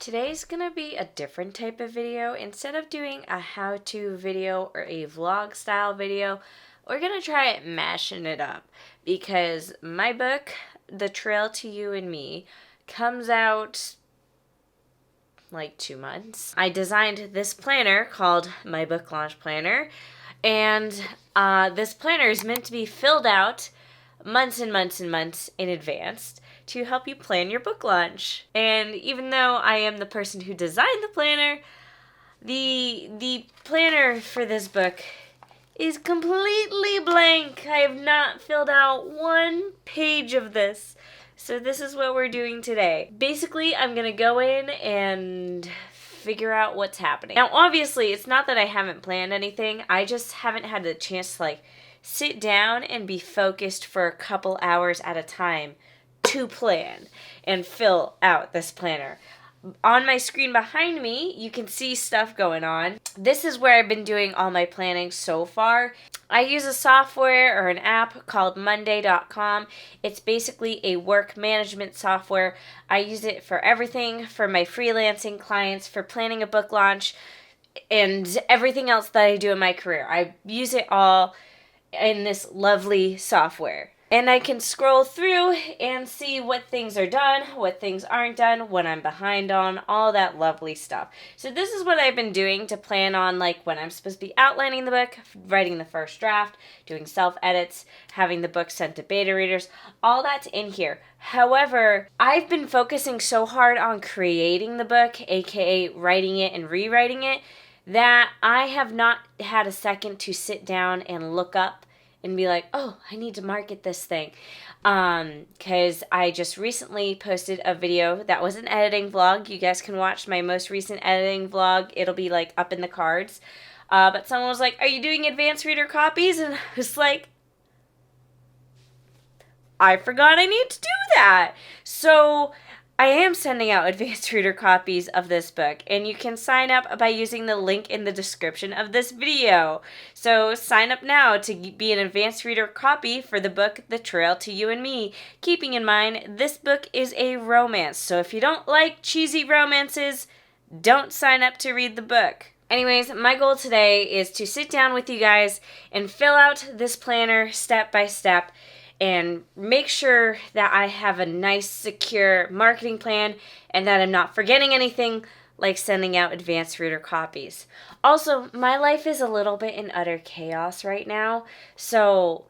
Today's gonna be a different type of video. Instead of doing a how-to video or a vlog style video, we're gonna try mashing it up because my book, The Trail to You and Me, comes out like 2 months. I designed this planner called my book launch planner, and this planner is meant to be filled out months and months and months in advance to help you plan your book launch. And even though I am the person who designed the planner, the planner for this book is completely blank. I have not filled out one page of this. So this is what we're doing today. Basically, I'm going to go in and figure out what's happening. Now, obviously, it's not that I haven't planned anything. I just haven't had the chance to sit down and be focused for a couple hours at a time to plan and fill out this planner. On my screen behind me, you can see stuff going on. This is where I've been doing all my planning so far. I use a software or an app called Monday.com. It's basically a work management software. I use it for everything, for my freelancing clients, for planning a book launch, and everything else that I do in my career. I use it all in this lovely software. And I can scroll through and see what things are done, what things aren't done, what I'm behind on, all that lovely stuff. So this is what I've been doing to plan on when I'm supposed to be outlining the book, writing the first draft, doing self-edits, having the book sent to beta readers. All that's in here. However, I've been focusing so hard on creating the book, aka writing it and rewriting it, that I have not had a second to sit down and look up and be like, oh, I need to market this thing. Because I just recently posted a video that was an editing vlog. You guys can watch my most recent editing vlog. It'll be up in the cards. But someone was like, are you doing advanced reader copies? And I was like, I forgot I need to do that. So I am sending out advanced reader copies of this book, and you can sign up by using the link in the description of this video. So sign up now to be an advanced reader copy for the book, The Trail to You and Me. Keeping in mind, this book is a romance, so if you don't like cheesy romances, don't sign up to read the book. Anyways, my goal today is to sit down with you guys and fill out this planner step by step and make sure that I have a nice, secure marketing plan and that I'm not forgetting anything like sending out advanced reader copies. Also, my life is a little bit in utter chaos right now, so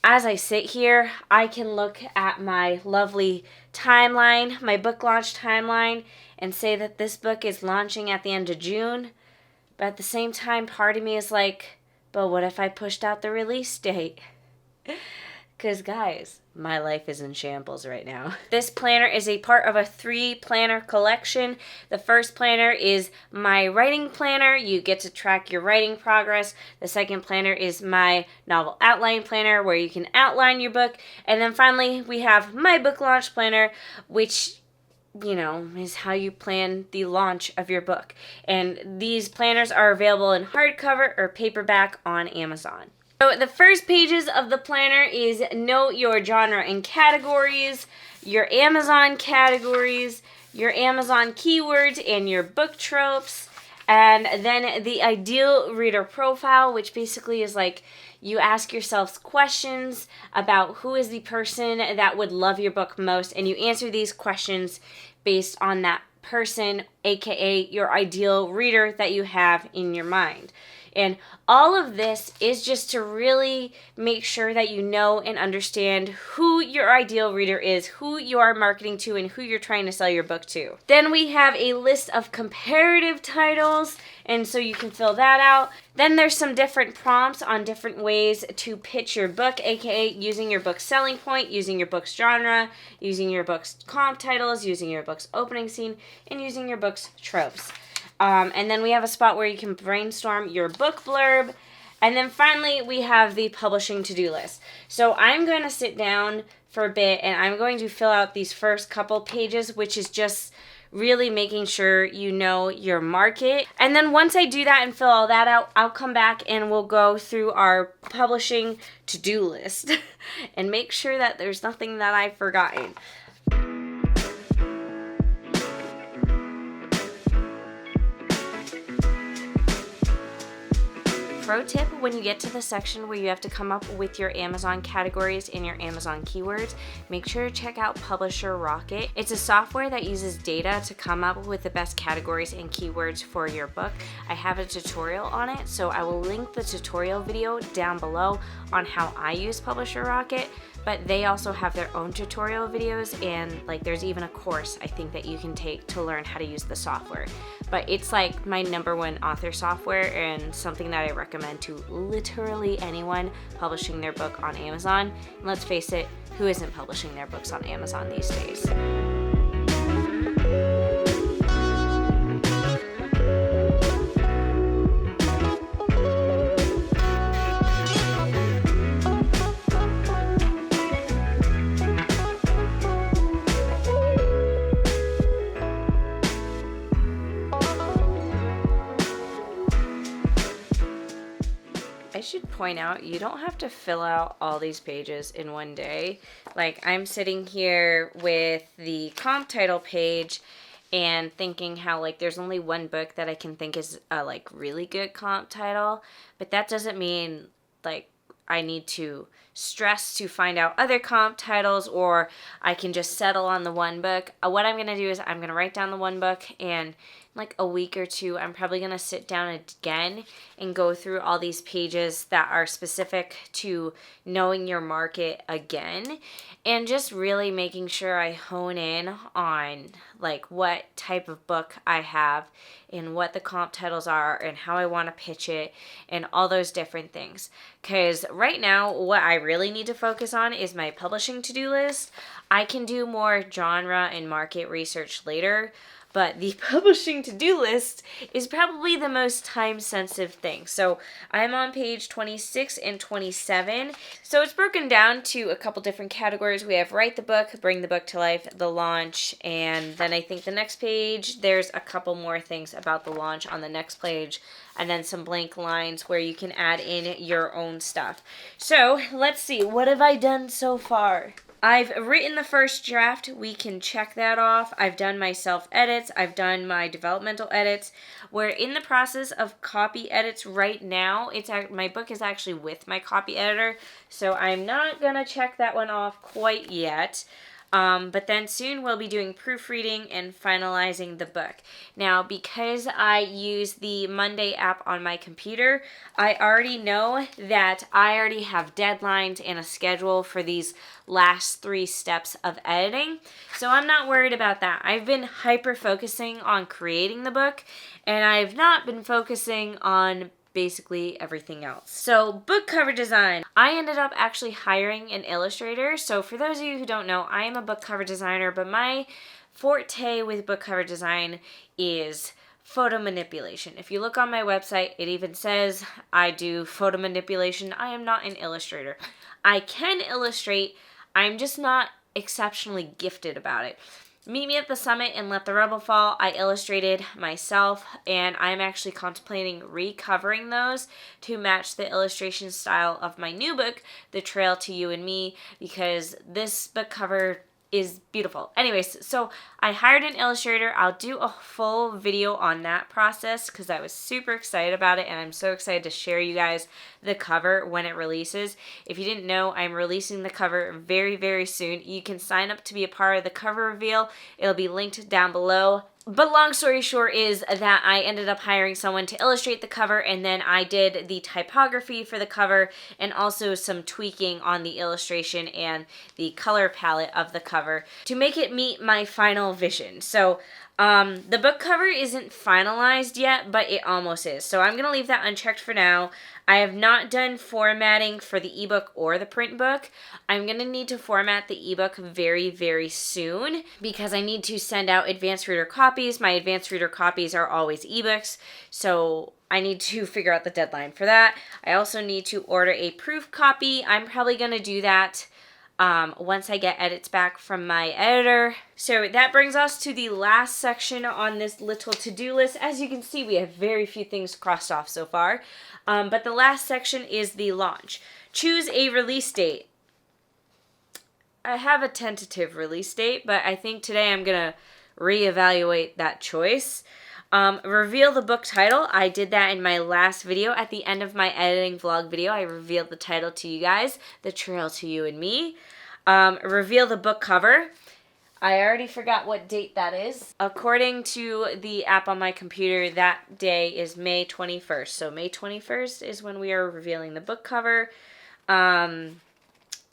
as I sit here, I can look at my lovely timeline, my book launch timeline, and say that this book is launching at the end of June, but at the same time, part of me is like, but what if I pushed out the release date? Because guys, my life is in shambles right now. This planner is a part of a 3-planner collection. The first planner is my writing planner. You get to track your writing progress. The second planner is my novel outline planner where you can outline your book. And then finally, we have my book launch planner, which is how you plan the launch of your book. And these planners are available in hardcover or paperback on Amazon. So the first pages of the planner is note your genre and categories, your Amazon categories, your Amazon keywords, and your book tropes. And then the ideal reader profile, which basically is you ask yourselves questions about who is the person that would love your book most, and you answer these questions based on that person, aka your ideal reader that you have in your mind. And all of this is just to really make sure that you know and understand who your ideal reader is, who you are marketing to, and who you're trying to sell your book to. Then we have a list of comparative titles, and so you can fill that out. Then there's some different prompts on different ways to pitch your book, aka using your book's selling point, using your book's genre, using your book's comp titles, using your book's opening scene, and using your book's tropes. And then we have a spot where you can brainstorm your book blurb. And then finally, we have the publishing to-do list. So I'm going to sit down for a bit and I'm going to fill out these first couple pages, which is just really making sure you know your market. And then once I do that and fill all that out, I'll come back and we'll go through our publishing to-do list and make sure that there's nothing that I've forgotten. pro tip, when you get to the section where you have to come up with your Amazon categories and your Amazon keywords, make sure to check out Publisher Rocket. It's a software that uses data to come up with the best categories and keywords for your book. I have a tutorial on it, so I will link the tutorial video down below on how I use Publisher Rocket. But they also have their own tutorial videos, and like there's even a course I think that you can take to learn how to use the software. But it's like my #1 author software and something that I recommend to literally anyone publishing their book on Amazon. And let's face it, who isn't publishing their books on Amazon these days? I should point out, you don't have to fill out all these pages in one day. Like, I'm sitting here with the comp title page and thinking how, like, there's only one book that I can think is a, like, really good comp title. But that doesn't mean, like, I need to stress to find out other comp titles, or I can just settle on the one book. What I'm going to do is I'm going to write down the one book, and in like a week or two, I'm probably going to sit down again and go through all these pages that are specific to knowing your market again, and just really making sure I hone in on like what type of book I have and what the comp titles are and how I want to pitch it and all those different things. Because right now, what I really need to focus on is my publishing to-do list. I can do more genre and market research later, but the publishing to-do list is probably the most time-sensitive thing. So I'm on page 26 and 27. So it's broken down to a couple different categories. We have write the book, bring the book to life, the launch, and then I think the next page, there's a couple more things about the launch on the next page, and then some blank lines where you can add in your own stuff. So let's see, what have I done so far? I've written the first draft. We can check that off. I've done my self-edits. I've done my developmental edits. We're in the process of copy edits right now. My book is actually with my copy editor, so I'm not going to check that one off quite yet. But then soon we'll be doing proofreading and finalizing the book. Now, because I use the Monday app on my computer, I already know that I already have deadlines and a schedule for these last 3 steps of editing. So I'm not worried about that. I've been hyper focusing on creating the book, and I've not been focusing on basically everything else. So book cover design. I ended up actually hiring an illustrator. So for those of you who don't know, I am a book cover designer, but my forte with book cover design is photo manipulation. If you look on my website, it even says I do photo manipulation. I am not an illustrator. I can illustrate, I'm just not exceptionally gifted about it. Meet me at the summit and let the rubble fall. I illustrated myself, and I'm actually contemplating recovering those to match the illustration style of my new book, The Trail to You and Me, because this book cover is beautiful. Anyways, so I hired an illustrator. I'll do a full video on that process because I was super excited about it, and I'm so excited to share you guys the cover when it releases. If you didn't know, I'm releasing the cover very, very soon. You can sign up to be a part of the cover reveal. It'll be linked down below. But long story short is that I ended up hiring someone to illustrate the cover, and then I did the typography for the cover and also some tweaking on the illustration and the color palette of the cover to make it meet my final vision. So the book cover isn't finalized yet, but it almost is. So I'm going to leave that unchecked for now. I have not done formatting for the ebook or the print book. I'm going to need to format the ebook very, very soon because I need to send out advanced reader copies. My advanced reader copies are always ebooks, so I need to figure out the deadline for that. I also need to order a proof copy. I'm probably going to do that once I get edits back from my editor. So that brings us to the last section on this little to-do list. As you can see, we have very few things crossed off so far. But the last section is the launch. Choose a release date. I have a tentative release date, but I think today I'm going to reevaluate that choice. Reveal the book title. I did that in my last video. At the end of my editing vlog video, I revealed the title to you guys, The Trail to You and Me. Reveal the book cover. I already forgot what date that is. According to the app on my computer, that day is May 21st. So May 21st is when we are revealing the book cover.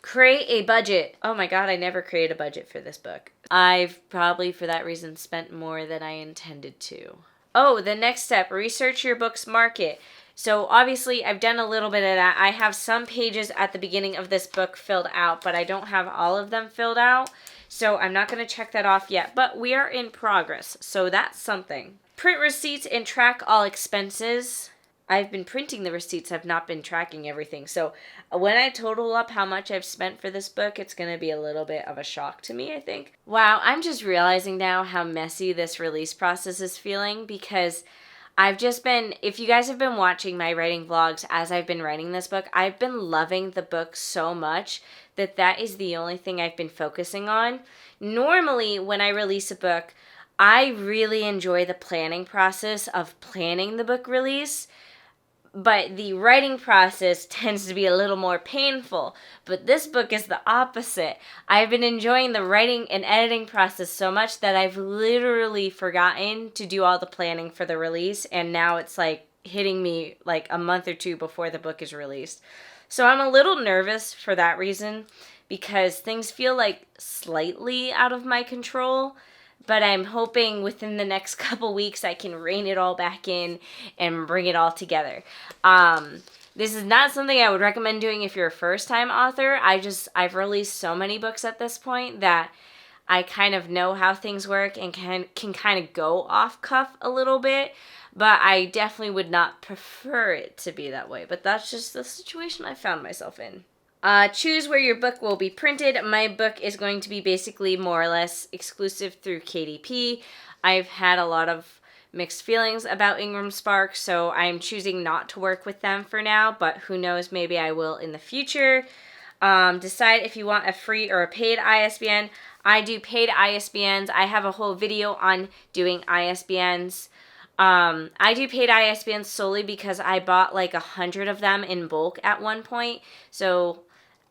Create a budget. Oh my god, I never created a budget for this book. I've probably, for that reason, spent more than I intended to. Oh, the next step, research your book's market. So obviously, I've done a little bit of that. I have some pages at the beginning of this book filled out, but I don't have all of them filled out. So I'm not going to check that off yet, but we are in progress. So that's something. Print receipts and track all expenses. I've been printing the receipts. I've not been tracking everything. So when I total up how much I've spent for this book, it's going to be a little bit of a shock to me, I think. Wow, I'm just realizing now how messy this release process is feeling, because I've just been, if you guys have been watching my writing vlogs as I've been writing this book, I've been loving the book so much that is the only thing I've been focusing on. Normally, when I release a book, I really enjoy the planning process of planning the book release, but the writing process tends to be a little more painful. But this book is the opposite. I've been enjoying the writing and editing process so much that I've literally forgotten to do all the planning for the release, and now it's like hitting me like a month or two before the book is released. So I'm a little nervous for that reason, because things feel like slightly out of my control. But I'm hoping within the next couple weeks I can rein it all back in and bring it all together. This is not something I would recommend doing if you're a first-time author. I've released so many books at this point that I kind of know how things work and can kind of go off cuff a little bit. But I definitely would not prefer it to be that way. But that's just the situation I found myself in. Choose where your book will be printed. My book is going to be basically more or less exclusive through KDP. I've had a lot of mixed feelings about Ingram Spark, so I'm choosing not to work with them for now, but who knows, maybe I will in the future. Decide if you want a free or a paid ISBN. I do paid ISBNs. I have a whole video on doing ISBNs. I do paid ISBNs solely because I bought like 100 of them in bulk at one point, so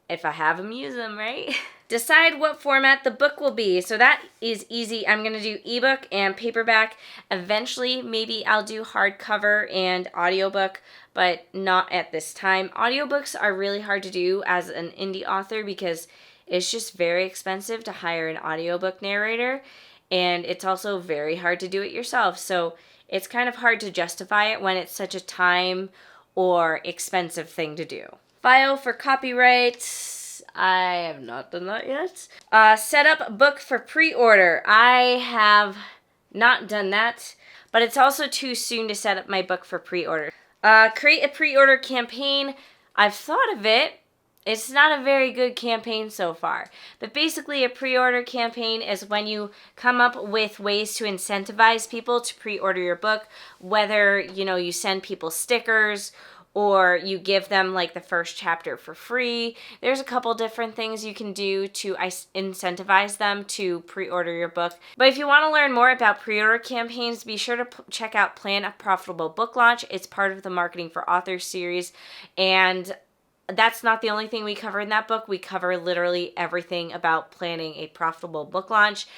if I have them, use them, right? Decide what format the book will be. So that is easy. I'm going to do ebook and paperback. Eventually, maybe I'll do hardcover and audiobook, but not at this time. Audiobooks are really hard to do as an indie author because it's just very expensive to hire an audiobook narrator, and it's also very hard to do it yourself. So it's kind of hard to justify it when it's such a time or expensive thing to do. File for copyright. I have not done that yet. Set up book for pre-order. I have not done that, but it's also too soon to set up my book for pre-order. Create a pre-order campaign. I've thought of it. It's not a very good campaign so far. But basically a pre-order campaign is when you come up with ways to incentivize people to pre-order your book, whether, you send people stickers or you give them like the first chapter for free. There's a couple different things you can do to incentivize them to pre-order your book. But if you want to learn more about pre-order campaigns, be sure to check out Plan a Profitable Book Launch. It's part of the Marketing for Authors series, and that's not the only thing we cover in that book. We cover literally everything about planning a profitable book launch.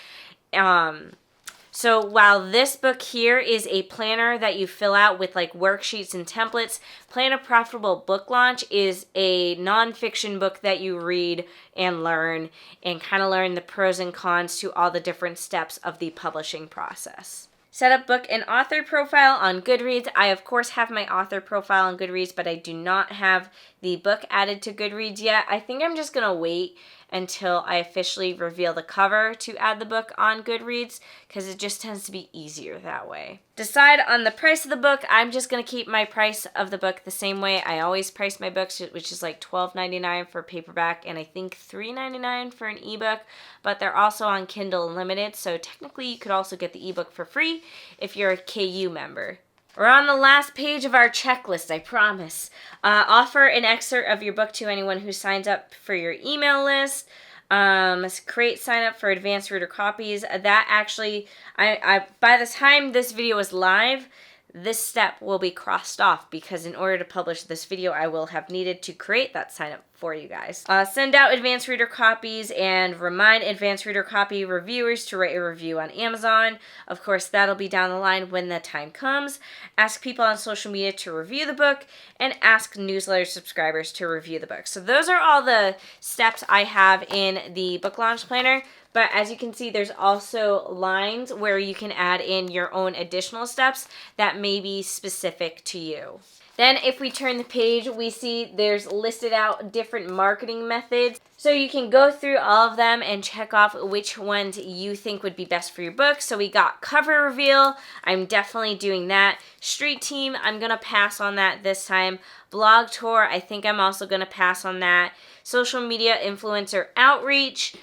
So while this book here is a planner that you fill out with like worksheets and templates, Plan a Profitable Book Launch is a nonfiction book that you read and learn and kind of learn the pros and cons to all the different steps of the publishing process. Set up book and author profile on Goodreads. I, of course, have my author profile on Goodreads, but I do not have the book added to Goodreads yet. I think I'm just going to wait until I officially reveal the cover to add the book on Goodreads, because it just tends to be easier that way. Decide on the price of the book. I'm just going to keep my price of the book the same way I always price my books, which is like $12.99 for paperback and I think $3.99 for an ebook, but they're also on Kindle Unlimited, so technically you could also get the ebook for free if you're a KU member. We're on the last page of our checklist, I promise. Offer an excerpt of your book to anyone who signs up for your email list. Create sign up for advanced reader copies. That actually, I by the time this video is live, this step will be crossed off because in order to publish this video, I will have needed to create that sign up for you guys. Send out advanced reader copies and remind advanced reader copy reviewers to write a review on Amazon. Of course, that'll be down the line when the time comes. Ask people on social media to review the book and ask newsletter subscribers to review the book. So those are all the steps I have in the book launch planner. But as you can see, there's also lines where you can add in your own additional steps that may be specific to you. Then if we turn the page, we see there's listed out different marketing methods. So you can go through all of them and check off which ones you think would be best for your book. So we got cover reveal. I'm definitely doing that. Street team, I'm going to pass on that this time. Blog tour, I think I'm also going to pass on that. Social media influencer outreach.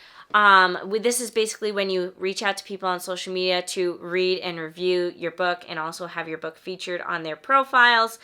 This is basically when you reach out to people on social media to read and review your book and also have your book featured on their profiles.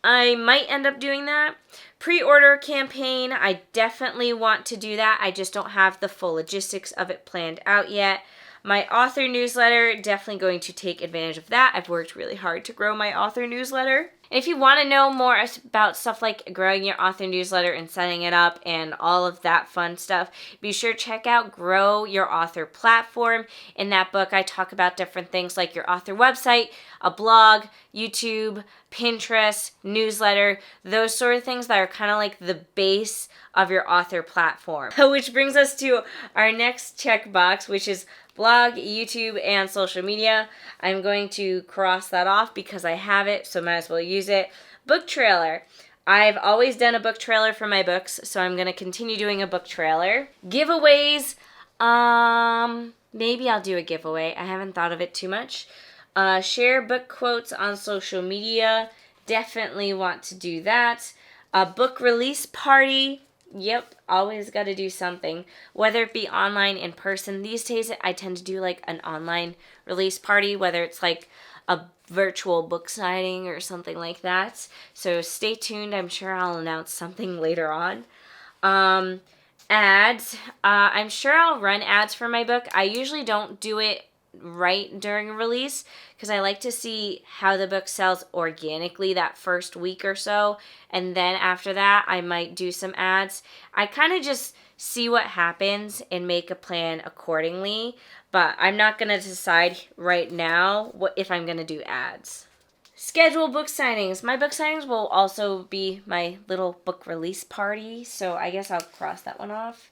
I might end up doing that. Pre-order campaign, I definitely want to do that. I just don't have the full logistics of it planned out yet. My author newsletter, definitely going to take advantage of that. I've worked really hard to grow my author newsletter. And if you want to know more about stuff like growing your author newsletter and setting it up and all of that fun stuff, be sure to check out Grow Your Author Platform. In that book, I talk about different things like your author website, a blog, YouTube, Pinterest, newsletter, those sort of things that are kind of like the base of your author platform. Which brings us to our next checkbox, which is blog, YouTube, and social media. I'm going to cross that off because I have it, so might as well use it. Book trailer. I've always done a book trailer for my books, so I'm going to continue doing a book trailer. Giveaways. Maybe I'll do a giveaway. I haven't thought of it too much. Share book quotes on social media. Definitely want to do that. A book release party. Yep, always got to do something, whether it be online, in person. These days, I tend to do like an online release party, whether it's like a virtual book signing or something like that. So stay tuned. I'm sure I'll announce something later on. Ads. I'm sure I'll run ads for my book. I usually don't do it right during a release because I like to see how the book sells organically that first week or so, and then after that I might do some ads. I kind of just see what happens and make a plan accordingly, but I'm not going to decide right now if I'm going to do ads. Schedule book signings. My book signings will also be my little book release party, so I guess I'll cross that one off.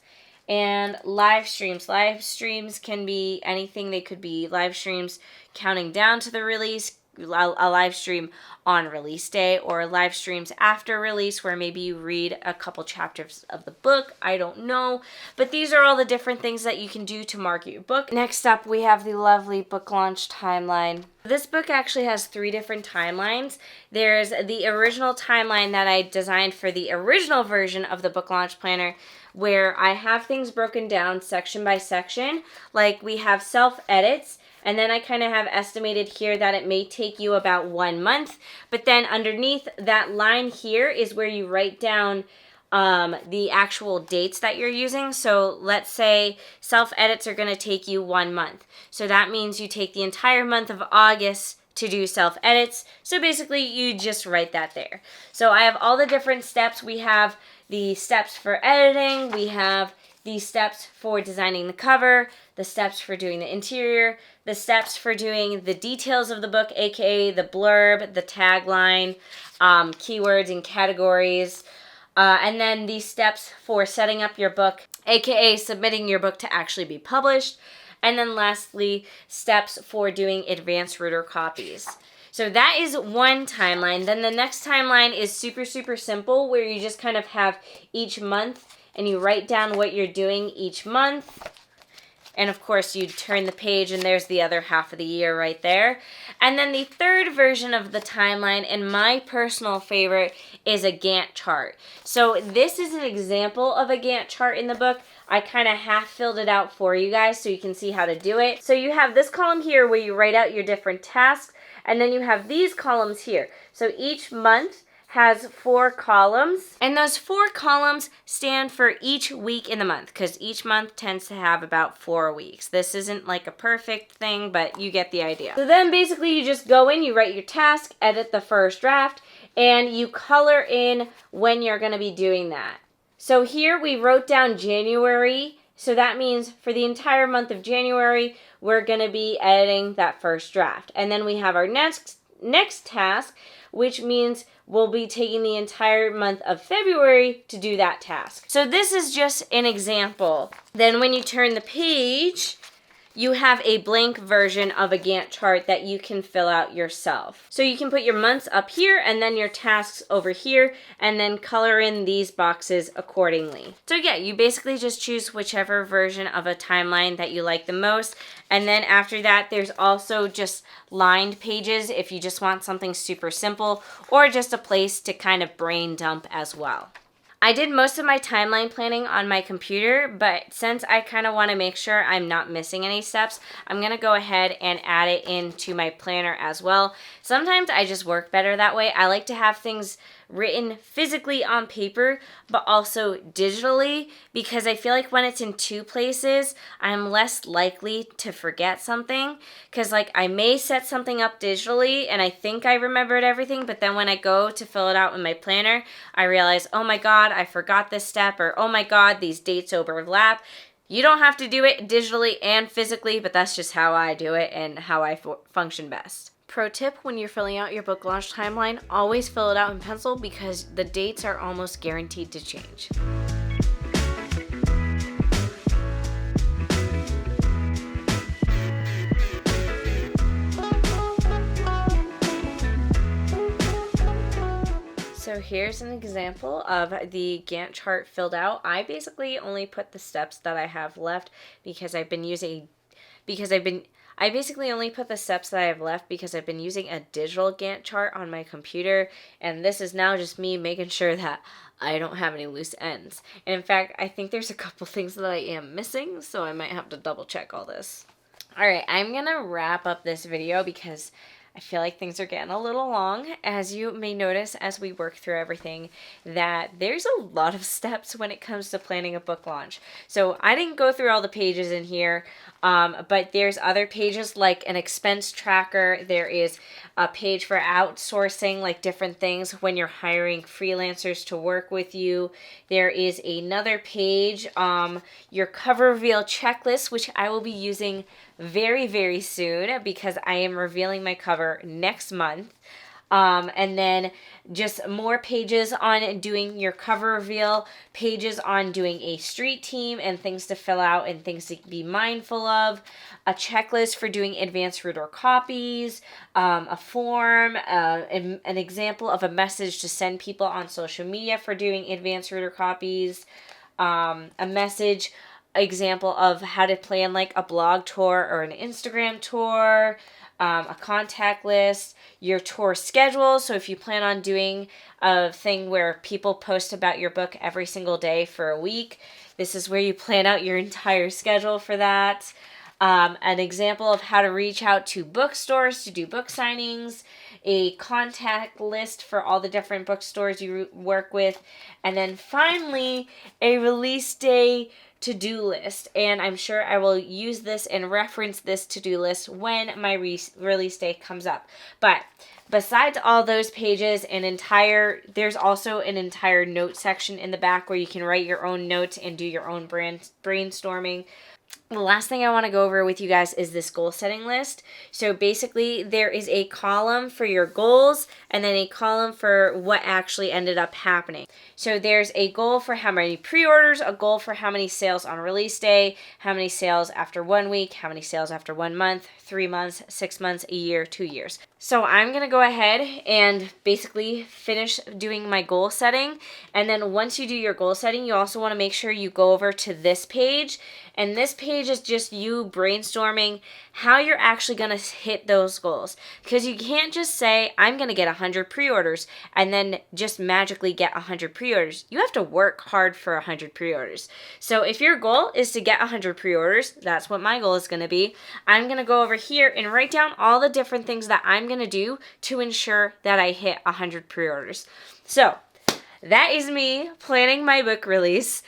And live streams. Live streams can be anything. They could be live streams counting down to the release, a live stream on release day, or live streams after release where maybe you read a couple chapters of the book. I don't know. But these are all the different things that you can do to market your book. Next up, we have the lovely book launch timeline. This book actually has 3 different timelines. There's the original timeline that I designed for the original version of the book launch planner, where I have things broken down section by section. Like we have self-edits, and then I kind of have estimated here that it may take you about 1 month. But then underneath that line here is where you write down the actual dates that you're using. So let's say self-edits are going to take you 1 month. So that means you take the entire month of August to do self-edits. So basically you just write that there. So I have all the different steps. We have the steps for editing, we have the steps for designing the cover, the steps for doing the interior, the steps for doing the details of the book, aka the blurb, the tagline, keywords and categories, and then the steps for setting up your book, aka submitting your book to actually be published, and then lastly, steps for doing advanced reader copies. So that is one timeline. Then the next timeline is super, super simple, where you just kind of have each month and you write down what you're doing each month. And of course, you turn the page and there's the other half of the year right there. And then the third version of the timeline, and my personal favorite, is a Gantt chart. So this is an example of a Gantt chart in the book. I kind of half filled it out for you guys so you can see how to do it. So you have this column here where you write out your different tasks, and then you have these columns here. So each month has 4 columns, and those 4 columns stand for each week in the month, because each month tends to have about 4 weeks. This isn't like a perfect thing, but you get the idea. So then basically you just go in, you write your task, edit the first draft, and you color in when you're going to be doing that. So here we wrote down January, so that means for the entire month of January, we're going to be editing that first draft. And then we have our next task, which means we'll be taking the entire month of February to do that task. So this is just an example. Then when you turn the page, you have a blank version of a Gantt chart that you can fill out yourself. So you can put your months up here and then your tasks over here, and then color in these boxes accordingly. So yeah, you basically just choose whichever version of a timeline that you like the most. And then after that, there's also just lined pages if you just want something super simple, or just a place to kind of brain dump as well. I did most of my timeline planning on my computer, but since I kind of want to make sure I'm not missing any steps, I'm going to go ahead and add it into my planner as well. Sometimes I just work better that way. I like to have things written physically on paper, but also digitally, because I feel like when it's in 2 places, I'm less likely to forget something, because like I may set something up digitally and I think I remembered everything, but then when I go to fill it out in my planner, I realize, oh my God, I forgot this step, or oh my God, these dates overlap. You don't have to do it digitally and physically, but that's just how I do it and how I function best. Pro tip, when you're filling out your book launch timeline, always fill it out in pencil, because the dates are almost guaranteed to change. So here's an example of the Gantt chart filled out. I basically only put the steps that I have left because I've been using I basically only put the steps that I have left because I've been using a digital Gantt chart on my computer, and this is now just me making sure that I don't have any loose ends. And in fact, I think there's a couple things that I am missing, so I might have to double check all this. Alright, I'm gonna wrap up this video because I feel like things are getting a little long. As you may notice as we work through everything, that there's a lot of steps when it comes to planning a book launch. So I didn't go through all the pages in here, but there's other pages like an expense tracker. There is a page for outsourcing, like different things when you're hiring freelancers to work with you. There is another page, your cover reveal checklist, which I will be using very, very soon because I am revealing my cover next month. And then just more pages on doing your cover reveal, pages on doing a street team and things to fill out and things to be mindful of, a checklist for doing advanced reader copies, a form, an example of a message to send people on social media for doing advanced reader copies, a message example of how to plan like a blog tour or an Instagram tour, a contact list, your tour schedule. So if you plan on doing a thing where people post about your book every single day for a week, this is where you plan out your entire schedule for that. An example of how to reach out to bookstores to do book signings, a contact list for all the different bookstores you work with, and then finally a release day to-do list. And I'm sure I will use this and reference this to-do list when my release day comes up. But besides all those pages, there's also an entire note section in the back where you can write your own notes and do your own brainstorming. The last thing I want to go over with you guys is this goal setting list. So basically there is a column for your goals and then a column for what actually ended up happening. So there's a goal for how many pre-orders, a goal for how many sales on release day, how many sales after 1 week, how many sales after 1 month, 3 months, 6 months, a year, 2 years. So I'm going to go ahead and basically finish doing my goal setting. And then once you do your goal setting, you also want to make sure you go over to this page And this page is just you brainstorming how you're actually going to hit those goals. Because you can't just say, I'm going to get 100 pre-orders and then just magically get 100 pre-orders. You have to work hard for 100 pre-orders. So if your goal is to get 100 pre-orders, that's what my goal is going to be. I'm going to go over here and write down all the different things that I'm going to do to ensure that I hit 100 pre-orders. So that is me planning my book release.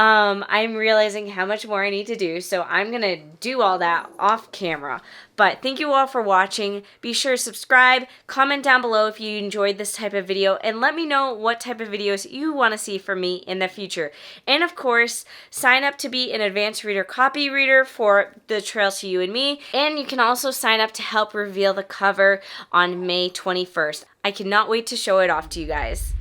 I'm realizing how much more I need to do, so I'm going to do all that off camera. But thank you all for watching. Be sure to subscribe, comment down below if you enjoyed this type of video, and let me know what type of videos you want to see from me in the future. And of course, sign up to be an advanced reader copy reader for the Trails to You and Me, and you can also sign up to help reveal the cover on May 21st. I cannot wait to show it off to you guys.